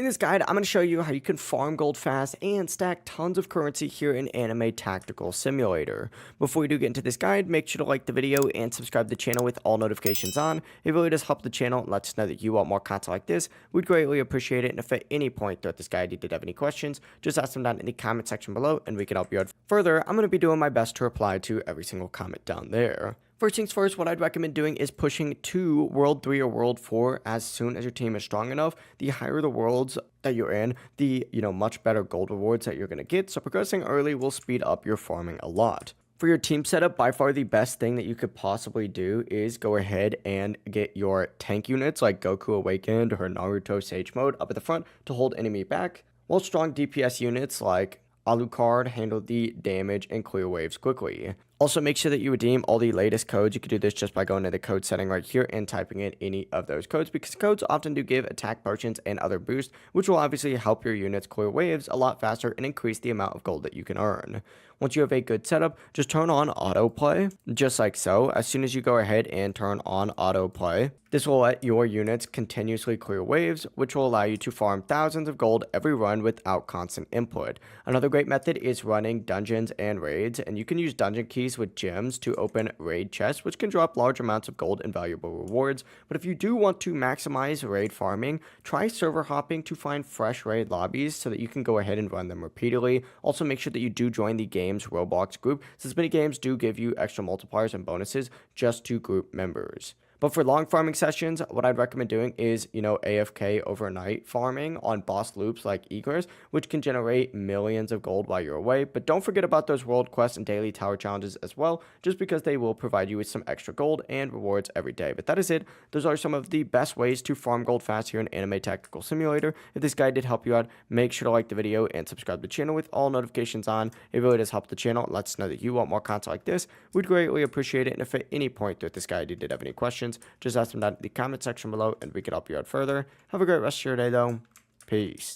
In this guide, I'm going to show you how you can farm gold fast and stack tons of currency here in Anime Tactical Simulator. Before we do get into this guide, make sure to like the video and subscribe to the channel with all notifications on. It really does help the channel and lets us know that you want more content like this. We'd greatly appreciate it, and if at any point throughout this guide you did have any questions, just ask them down in the comment section below and we can help you out. Further, I'm going to be doing my best to reply to every single comment down there. First things first, what I'd recommend doing is pushing to World 3 or World 4 as soon as your team is strong enough. The higher the worlds that you're in, the much better gold rewards that you're going to get. So progressing early will speed up your farming a lot. For your team setup, by far the best thing that you could possibly do is go ahead and get your tank units like Goku Awakened or Naruto Sage Mode up at the front to hold enemy back, while strong DPS units like Alucard handle the damage and clear waves quickly. Also, make sure that you redeem all the latest codes. You can do this just by going to the code setting right here and typing in any of those codes, because codes often do give attack potions and other boosts, which will obviously help your units clear waves a lot faster and increase the amount of gold that you can earn. Once you have a good setup, just turn on autoplay, just like so. As soon as you go ahead and turn on autoplay, this will let your units continuously clear waves, which will allow you to farm thousands of gold every run without constant input. Another great method is running dungeons and raids, and you can use dungeon keys with gems to open raid chests, which can drop large amounts of gold and valuable rewards. But if you do want to maximize raid farming, try server hopping to find fresh raid lobbies so that you can go ahead and run them repeatedly. Also, make sure that you do join the game's Roblox group, since many games do give you extra multipliers and bonuses just to group members. But for long farming sessions, what I'd recommend doing is, AFK overnight farming on boss loops like Egress, which can generate millions of gold while you're away. But don't forget about those world quests and daily tower challenges as well, just because they will provide you with some extra gold and rewards every day. But that is it. Those are some of the best ways to farm gold fast here in Anime Tactical Simulator. If this guide did help you out, make sure to like the video and subscribe to the channel with all notifications on. It really does help the channel. It lets us know that you want more content like this. We'd greatly appreciate it. And if at any point throughout this guide you did have any questions, just ask them down in the comment section below and we can help you out further. Have a great rest of your day though. Peace.